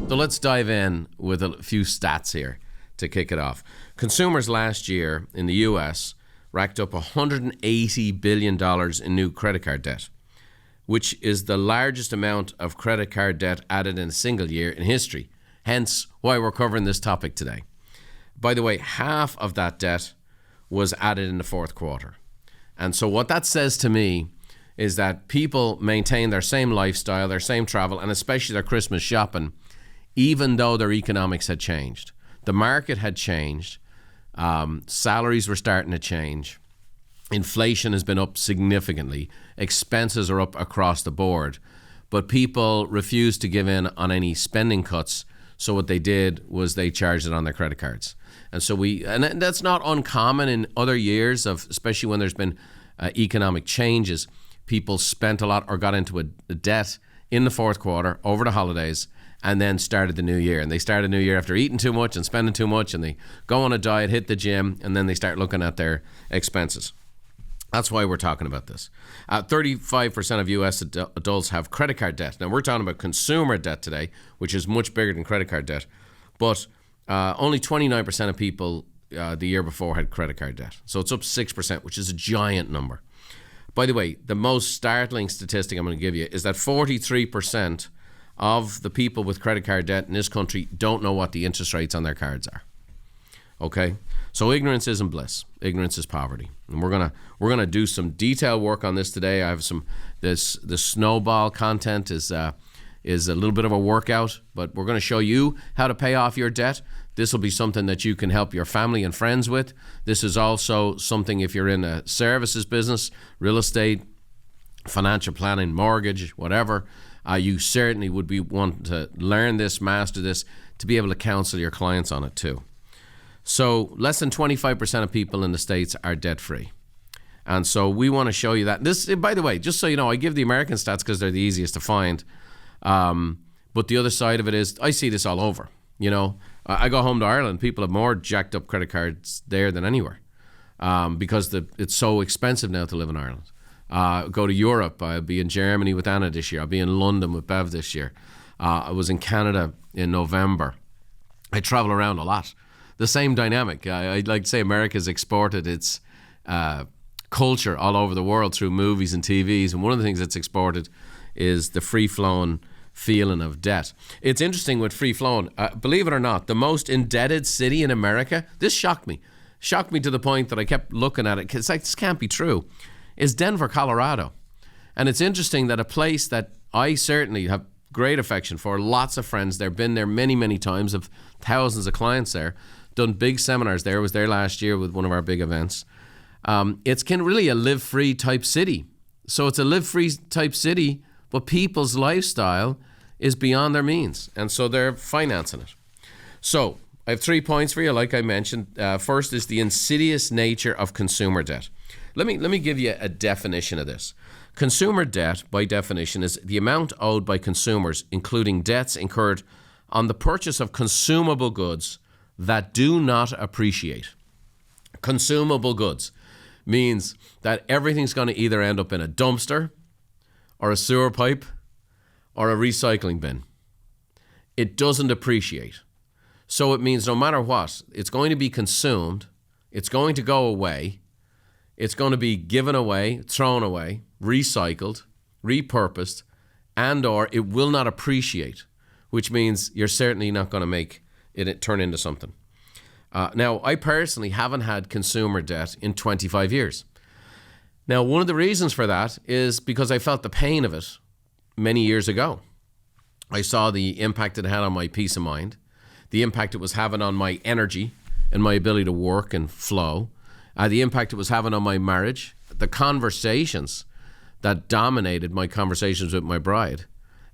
So let's dive in with a few stats here to kick it off. Consumers last year in the US racked up $180 billion in new credit card debt, which is the largest amount of credit card debt added in a single year in history. Hence why we're covering this topic today. By the way, half of that debt was added in the fourth quarter. And so what that says to me is that people maintain their same lifestyle, their same travel, and especially their Christmas shopping, even though their economics had changed. The market had changed. Salaries were starting to change. Inflation has been up significantly. Expenses are up across the board. But people refused to give in on any spending cuts. So what they did was they charged it on their credit cards. And so and that's not uncommon in other years, especially when there's been economic changes. People spent a lot or got into a debt in the fourth quarter over the holidays and then started the new year. And they started the new year after eating too much and spending too much, and they go on a diet, hit the gym, and then they start looking at their expenses. That's why we're talking about this. 35% of U.S. adults have credit card debt. Now, we're talking about consumer debt today, which is much bigger than credit card debt. But only 29% of people the year before had credit card debt. So it's up 6%, which is a giant number. By the way, the most startling statistic I'm going to give you is that 43% of the people with credit card debt in this country don't know what the interest rates on their cards are. Okay? So ignorance isn't bliss. Ignorance is poverty. And we're gonna do some detailed work on this today. I have the snowball content is a little bit of a workout, but we're going to show you how to pay off your debt. This will be something that you can help your family and friends with. This is also something if you're in a services business, real estate, financial planning, mortgage, whatever, you certainly would be wanting to learn this, master this, to be able to counsel your clients on it too. So less than 25% of people in the States are debt-free. And so we want to show you that. This, by the way, just so you know, I give the American stats because they're the easiest to find. But the other side of it is I see this all over. You know, I go home to Ireland, people have more jacked up credit cards there than anywhere because it's so expensive now to live in Ireland. Go to Europe. I'll be in Germany with Anna this year. I'll be in London with Bev this year. I was in Canada in November. I travel around a lot. The same dynamic. I'd like to say America's exported its culture all over the world through movies and TVs. And one of the things that's exported is the free-flowing feeling of debt. It's interesting with free-flowing. Believe it or not, the most indebted city in America, this shocked me to the point that I kept looking at it because this can't be true, is Denver, Colorado. And it's interesting that a place that I certainly have great affection for, lots of friends there, been there many, many times, have thousands of clients there, done big seminars there, was there last year with one of our big events. It's really a live-free type city. So it's a live-free type city, but people's lifestyle is beyond their means. And so they're financing it. So I have 3 points for you, like I mentioned. First is the insidious nature of consumer debt. Let me give you a definition of this. Consumer debt, by definition, is the amount owed by consumers, including debts incurred on the purchase of consumable goods that do not appreciate. Consumable goods means that everything's going to either end up in a dumpster or a sewer pipe or a recycling bin. It doesn't appreciate. So it means no matter what, it's going to be consumed, it's going to go away, it's going to be given away, thrown away, recycled, repurposed, and or it will not appreciate, which means you're certainly not going to make it turn into something. Now, I personally haven't had consumer debt in 25 years. Now, one of the reasons for that is because I felt the pain of it many years ago. I saw the impact it had on my peace of mind, the impact it was having on my energy and my ability to work and flow, the impact it was having on my marriage, the conversations that dominated my conversations with my bride.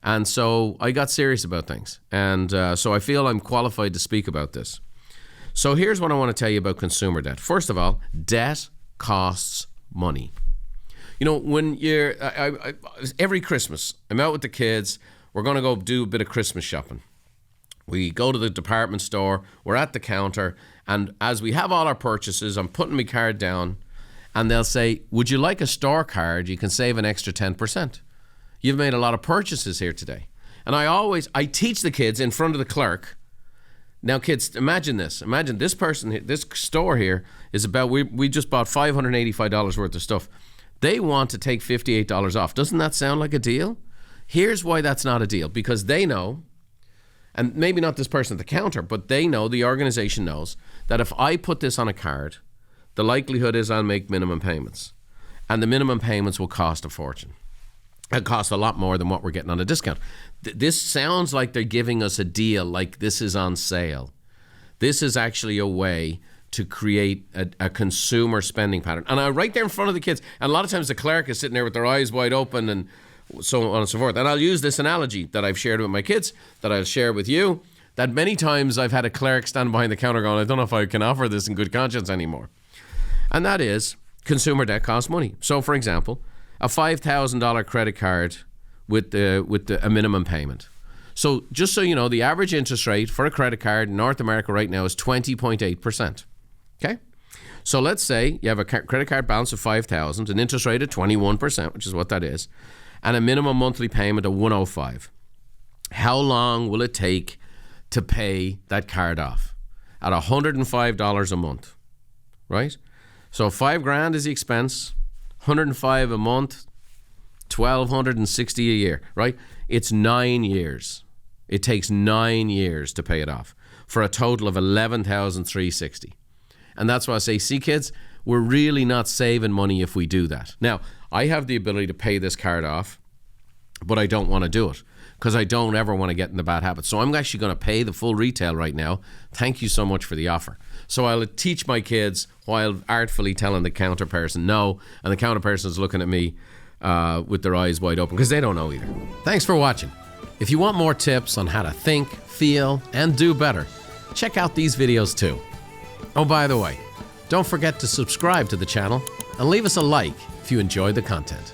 And so I got serious about things. And so I feel I'm qualified to speak about this. So here's what I want to tell you about consumer debt. First of all, debt costs money. You know, when you're, every Christmas, I'm out with the kids, we're going to go do a bit of Christmas shopping. We go to the department store, we're at the counter, and as we have all our purchases, I'm putting my card down, and they'll say, would you like a store card? You can save an extra 10%. You've made a lot of purchases here today. And I teach the kids in front of the clerk. Now, kids, imagine this. Imagine this person, this store here is about, we just bought $585 worth of stuff. They want to take $58 off. Doesn't that sound like a deal? Here's why that's not a deal. Because they know, and maybe not this person at the counter, but they know, the organization knows, that if I put this on a card, the likelihood is I'll make minimum payments. And the minimum payments will cost a fortune. It costs a lot more than what we're getting on a discount. This sounds like they're giving us a deal, like this is on sale. This is actually a way to create a consumer spending pattern. And I right there in front of the kids, and a lot of times the clerk is sitting there with their eyes wide open and so on and so forth. And I'll use this analogy that I've shared with my kids, that I'll share with you, that many times I've had a clerk stand behind the counter going, I don't know if I can offer this in good conscience anymore. And that is, consumer debt costs money. So for example, a $5,000 credit card with a minimum payment. So just so you know, the average interest rate for a credit card in North America right now is 20.8%. Okay? So let's say you have a credit card balance of $5,000, an interest rate of 21%, which is what that is, and a minimum monthly payment of $105. How long will it take to pay that card off? At $105 a month, right? So $5,000 is the expense, $105 a month, $1,260 a year, right? It's 9 years. It takes 9 years to pay it off for a total of $11,360. And that's why I say, see kids, we're really not saving money if we do that. Now, I have the ability to pay this card off, but I don't want to do it because I don't ever want to get in the bad habit. So I'm actually going to pay the full retail right now. Thank you so much for the offer. So I'll teach my kids while artfully telling the counter person no, and the counter person is looking at me with their eyes wide open because they don't know either. Thanks for watching. If you want more tips on how to think, feel, and do better, check out these videos too. Oh, by the way, don't forget to subscribe to the channel and leave us a like if you enjoyed the content.